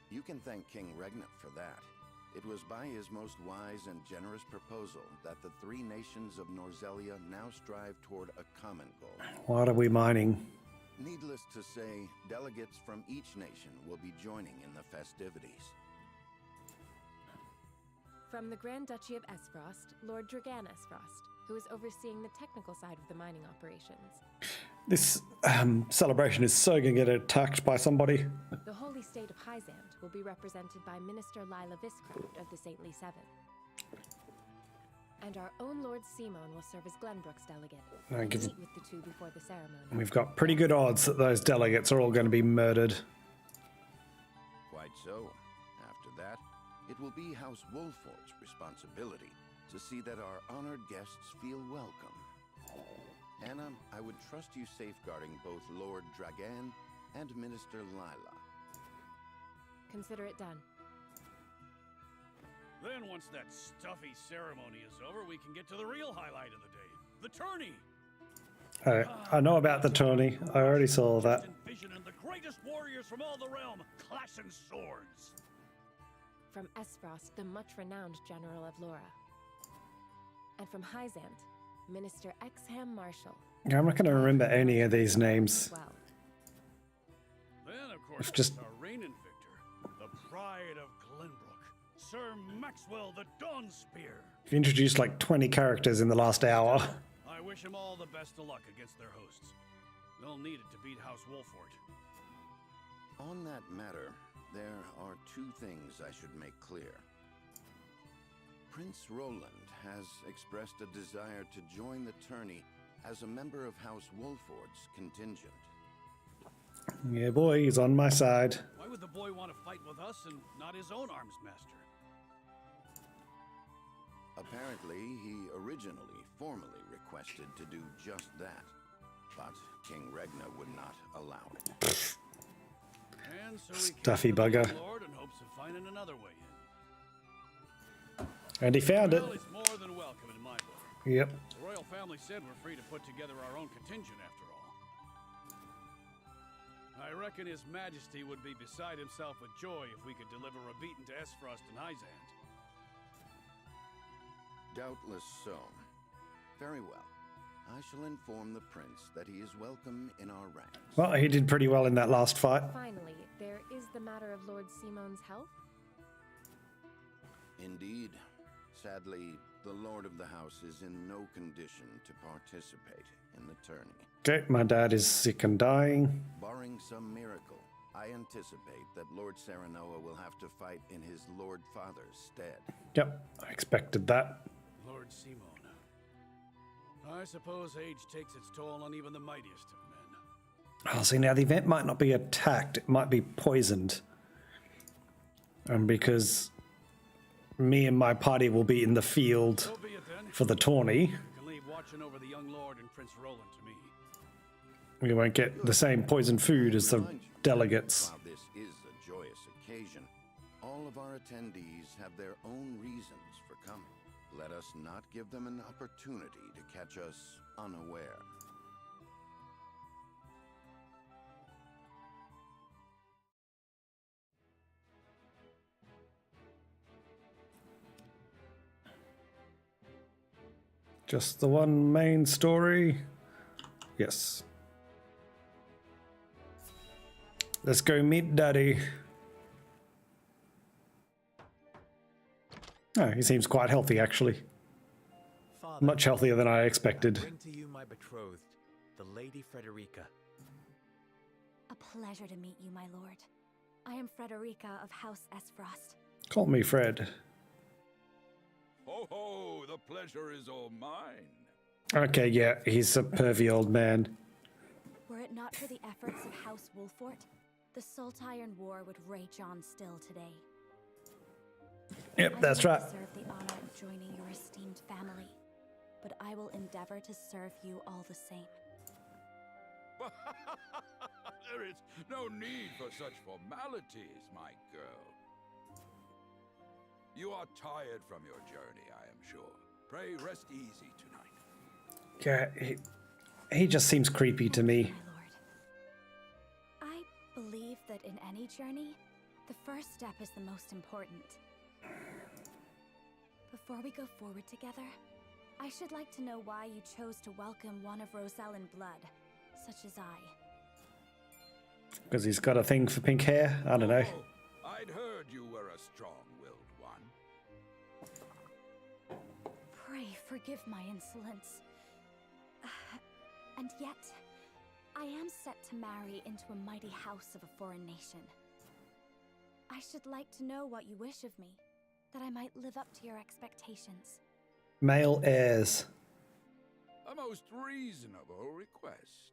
You can thank King Regnant for that. It was by his most wise and generous proposal that the three nations of Norzelia now strive toward a common goal. What are we mining? Needless to say, delegates from each nation will be joining in the festivities. From the Grand Duchy of Esfrost, Lord Dragan Esfrost, who is overseeing the technical side of the mining operations. This celebration is so gonna get attacked by somebody. The holy state of Hyzant will be represented by Minister Lila Viscraft of the Saintly Seven. And our own Lord Simon will serve as Glenbrook's delegate. I give- Meet with the two before the ceremony. We've got pretty good odds that those delegates are all going to be murdered. Quite so. After that, it will be House Wolfort's responsibility to see that our honored guests feel welcome. Anna, I would trust you safeguarding both Lord Dragan and Minister Lila. Consider it done. Then once that stuffy ceremony is over, we can get to the real highlight of the day. The tourney! I know about the tourney. I already saw that. Vision and the greatest warriors from all the realm, clashing swords. From Esfrost, the much-renowned General of Laura. And from Hyzant, Minister Exham Marshall. I'm not going to remember any of these names. Well, Then, of course, Just- our reigning victor, the pride of Glenbrook, Sir Maxwell the Dawn Spear. You've introduced like 20 characters in the last hour. I wish him all the best of luck against their hosts. They'll need it to beat House Wolfort. On that matter, there are two things I should make clear. Prince Roland has expressed a desire to join the tourney as a member of House Wolfort's contingent. Yeah, boy, he's on my side. Why would the boy want to fight with us and not his own arms master? Apparently, he originally formally requested to do just that, but King Regna would not allow it. And so he Stuffy came to the bugger. Young Lord in hopes of finding another way in. And he found it. Well, he's more than welcome in my book. Yep. The royal family said we're free to put together our own contingent after all. I reckon His Majesty would be beside himself with joy if we could deliver a beating to Esfrost and Hyzant. Doubtless so. Very well. I shall inform the prince that he is welcome in our ranks. Well, he did pretty well in that last fight. finally, there is the matter of Lord Simon's health. Indeed. Sadly, the Lord of the House is in no condition to participate in the tourney. Okay, my dad is sick and dying. Barring some miracle, I anticipate that Lord Serenoa will have to fight in his Lord Father's stead. Yep, I expected that. Lord Simon. I suppose age takes its toll on even the mightiest of men. Oh, see, now the event might not be attacked, it might be poisoned. And because me and my party will be in the field So be it then. for the tourney, You can leave watching over the young lord and Prince Roland to me. we won't get the same poison food as the delegates. While this is a joyous occasion, all of our attendees have their own reasons for coming. Let us not give them an opportunity to catch us unaware. Just the one main story? Yes. Let's go meet Daddy. Oh, he seems quite healthy, actually. Father, Much healthier than I expected. bring to you my betrothed, the Lady Frederica. A pleasure to meet you, my lord. I am Frederica of House Esfrost. Call me Fred. Ho ho, the pleasure is all mine. Okay, yeah, he's a pervy old man. Were it not for the efforts of House Wolfort, the Saltiron War would rage on still today. Yep, that's right. I deserve the honor of joining your esteemed family, but I will endeavor to serve you all the same. There is no need for such formalities, my girl. You are tired from your journey, I am sure. Pray rest easy tonight. Yeah, he just seems creepy to me. I believe that in any journey, the first step is the most important. Before we go forward together, I should like to know why you chose to welcome one of Rosellen blood, such as I. Because he's got a thing for pink hair? I don't know. I'd heard you were a strong-willed one. Pray forgive my insolence. And yet, I am set to marry into a mighty house of a foreign nation. I should like to know what you wish of me, that I might live up to your expectations. Male heirs. A most reasonable request.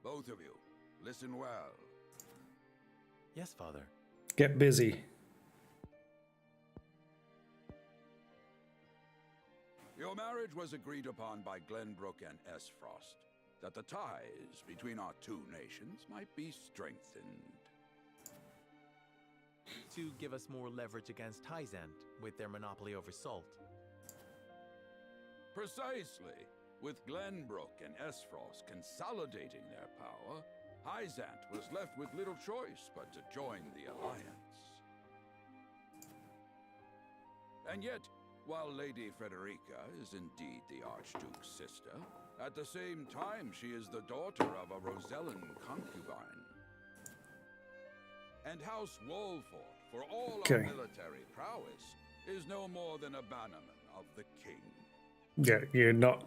Both of you, listen well. Yes, Father. Get busy. Your marriage was agreed upon by Glenbrook and Esfrost, that the ties between our two nations might be strengthened. To give us more leverage against Hyzant with their monopoly over salt. Precisely. With Glenbrook and Esfrost consolidating their power, Hyzant was left with little choice but to join the alliance. And yet, while Lady Frederica is indeed the Archduke's sister, at the same time she is the daughter of a Rosellan concubine. And House Wolford, for all our military prowess, is no more than a bannerman of the king. Yeah, you're not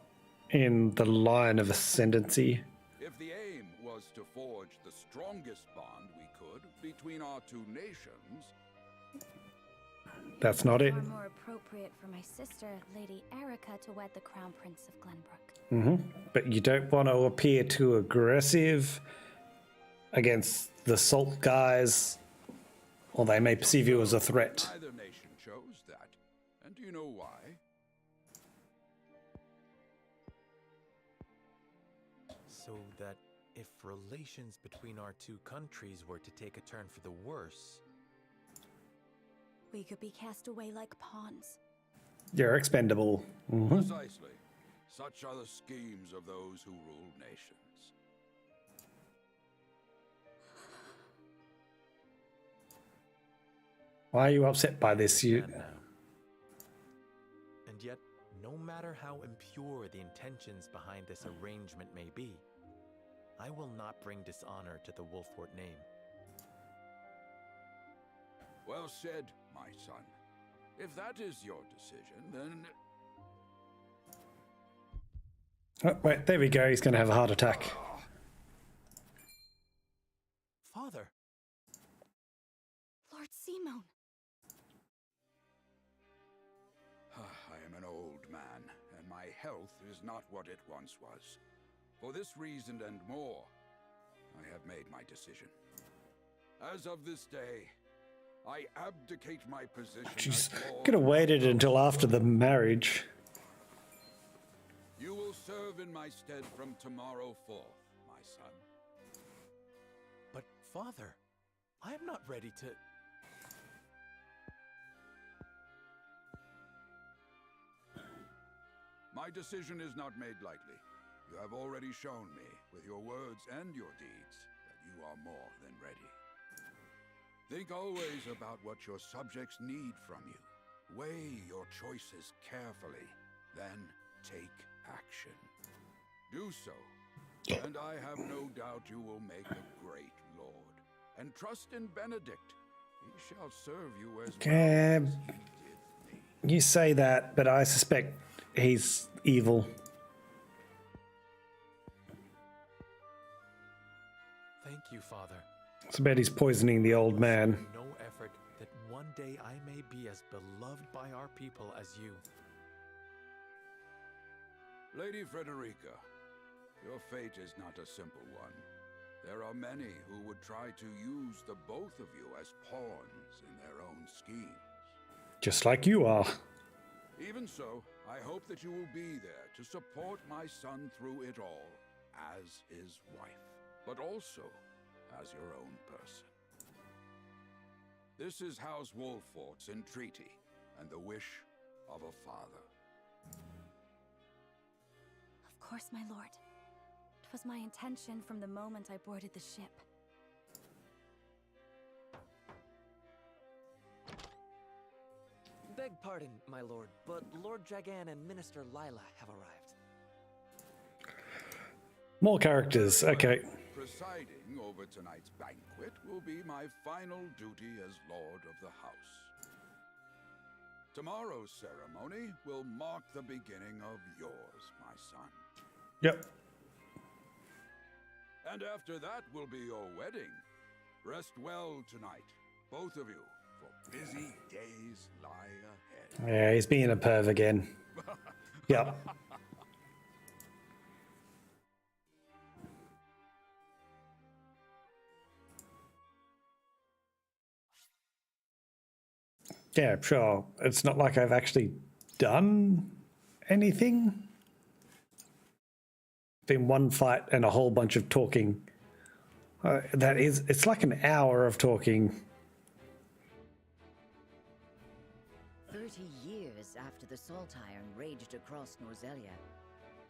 in the line of ascendancy. If the aim was to forge the strongest bond we could between our two nations, that's not it. Far more appropriate for my sister, Lady Erica, to wed the Crown Prince of Glenbrook. But you don't want to appear too aggressive against the salt guys, or they may perceive you as a threat. neither nation chose that. And do you know why? So that if relations between our two countries were to take a turn for the worse, We could be cast away like pawns. You're expendable. Precisely. Such are the schemes of those who rule nations. Why are you upset by this? You. and yet, no matter how impure the intentions behind this arrangement may be, I will not bring dishonor to the Wolfort name. Well said, my son. If that is your decision, then... Oh, wait, there we go. He's going to have a heart attack. Father! Lord Simon! I am an old man, and my health is not what it once was. For this reason and more, I have made my decision. As of this day, I abdicate my position. Jeez, as Lord. could have waited until after the marriage. You will serve in my stead from tomorrow forth, my son. But, Father, I am not ready to... My decision is not made lightly. You have already shown me, with your words and your deeds, that you are more than ready. Think always about what your subjects need from you. Weigh your choices carefully, then take action. Do so, and I have no doubt you will make a great lord. And trust in Benedict. He shall serve you as well as he did me. You say that, but I suspect he's evil. Thank you, Father. I bet he's poisoning the old man. No effort that one day I may be as beloved by our people as you. Lady Frederica, your fate is not a simple one. There are many who would try to use the both of you as pawns in their own schemes. Just like you are. Even so, I hope that you will be there to support my son through it all, as his wife, but also as your own person. This is House Wolfort's entreaty, and the wish of a father. Of course, my lord. 'Twas my intention from the moment I boarded the ship. Beg pardon, my lord, but Lord Dragan and Minister Lila have arrived. More characters, okay. Presiding over tonight's banquet will be my final duty as Lord of the House. Tomorrow's ceremony will mark the beginning of yours, my son. Yep. And after that will be your wedding. Rest well tonight, both of you, for busy days lie ahead. Yeah, he's being a perv again. Yep. Yeah, sure. It's not like I've actually done anything. Been one fight and a whole bunch of talking. It's like an hour of talking. 30 years after the Salt Iron raged across Norzelia,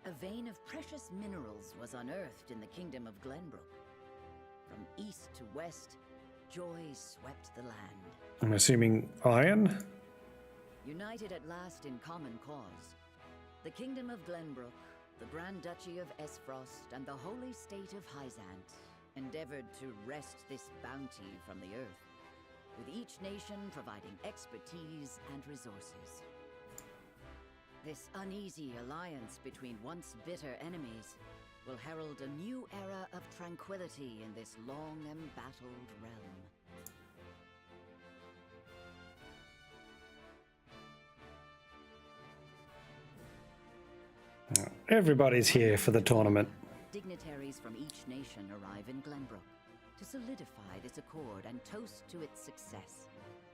a vein of precious minerals was unearthed in the kingdom of Glenbrook. From east to west, joy swept the land. I'm assuming iron? United at last in common cause, the kingdom of Glenbrook, the Grand Duchy of Esfrost, and the holy state of Hyzant endeavored to wrest this bounty from the earth, with each nation providing expertise and resources. This uneasy alliance between once bitter enemies will herald a new era of tranquility in this long embattled realm. Everybody's here for the tournament. Dignitaries from each nation arrive in Glenbrook to solidify this accord and toast to its success,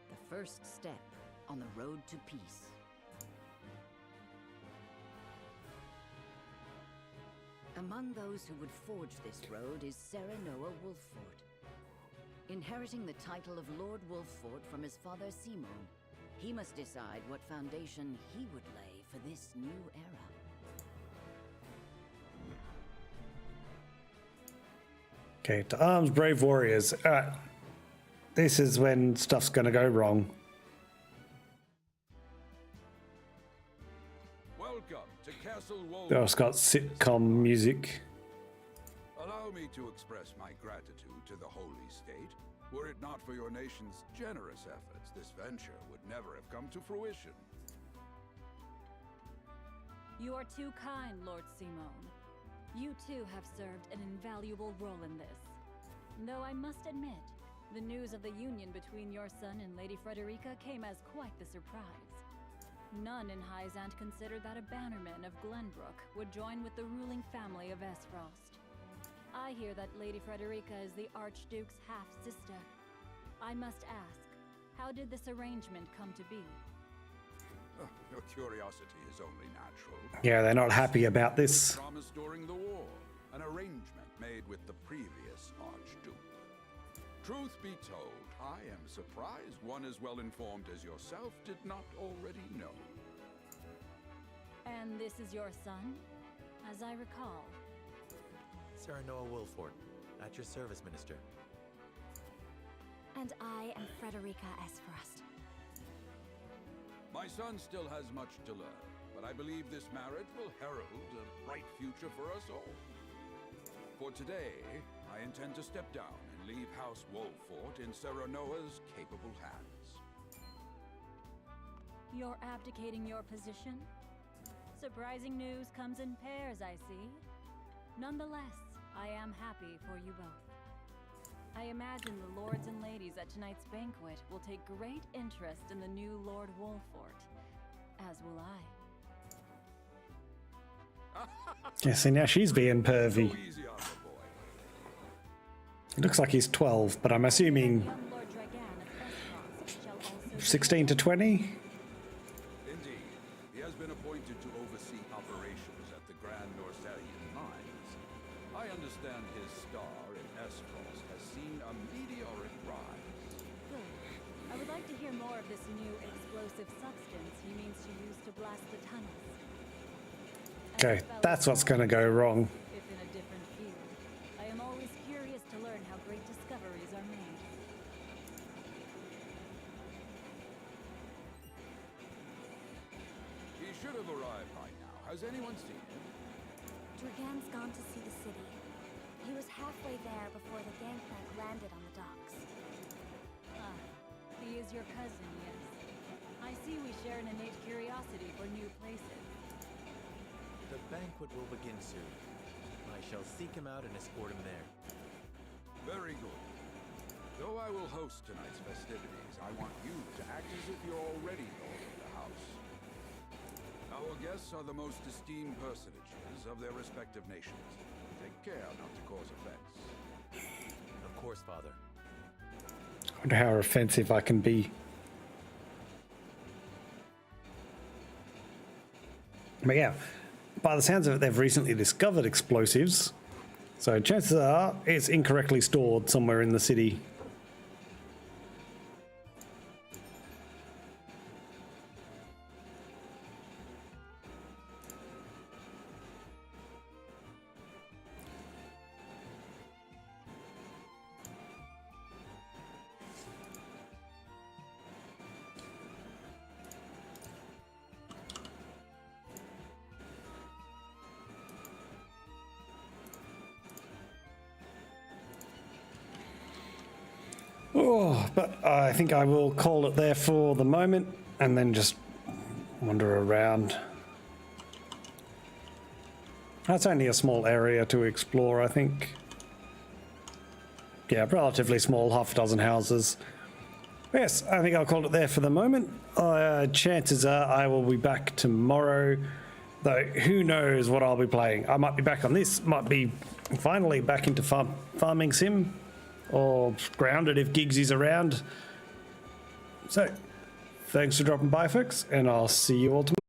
the first step on the road to peace. Among those who would forge this road is Serenoa Wolffort. Inheriting the title of Lord Wolffort from his father Simon, he must decide what foundation he would lay for this new era. Okay, to arms, brave warriors. This is when stuff's gonna go wrong. Welcome to Castle Wolffort. Oh, it's got sitcom music. Allow me to express my gratitude to the Holy State. Were it not for your nation's generous efforts, this venture would never have come to fruition. You are too kind, Lord Simon. You too have served an invaluable role in this. Though I must admit, the news of the union between your son and Lady Frederica came as quite the surprise. None in Hyzant considered that a bannerman of Glenbrook would join with the ruling family of Esfrost. I hear that Lady Frederica is the Archduke's half-sister. I must ask, how did this arrangement come to be? Oh, your curiosity is only natural. Yeah, they're not happy about this. Promised during the war, an arrangement made with the previous Archduke. Truth be told, I am surprised one as well informed as yourself did not already know. And this is your son? As I recall. Serenoa Wolffort, at your service, Minister. And I am Frederica Esfrost. My son still has much to learn, but I believe this marriage will herald a bright future for us all. For today, I intend to step down and leave House Wolffort in Serenoa's capable hands. You're abdicating your position? Surprising news comes in pairs, I see. Nonetheless, I am happy for you both. I imagine the lords and ladies at tonight's banquet will take great interest in the new Lord Wolffort, as will I. Yeah, see, now she's being pervy. It looks like he's 12, but I'm assuming 16 to 20? Indeed, he has been appointed to oversee operations at the Grand Norsalian mines. I understand his star in Esfrost has seen a meteoric rise. Good. I would like to hear more of this new explosive substance he means to use to blast the tunnels. Okay, that's what's gonna go wrong. If in a different field, I am always curious to learn how great discoveries are made. He should have arrived by now. Has anyone seen him? Dragan's gone to see the city. He was halfway there before the gangplank landed on the docks. Ah, he is your cousin, yes. I see we share an innate curiosity for new places. The banquet will begin soon. I shall seek him out and escort him there. Very good. Though I will host tonight's festivities, I want you to act as if you're already lord of the house. Our guests are the most esteemed personages of their respective nations. Take care not to cause offense. Of course, Father. I wonder how offensive I can be. But yeah, by the sounds of it, they've recently discovered explosives. So chances are it's incorrectly stored somewhere in the city. Oh, but I think I will call it there for the moment and then just wander around. That's only a small area to explore, I think. Yeah, relatively small, half a dozen houses. Yes, I think I'll call it there for the moment. Chances are I will be back tomorrow, though who knows what I'll be playing. I might be back on this, might be finally back into farming sim, or Grounded if Giggsy's around. So, thanks for dropping by, folks, and I'll see you all tomorrow.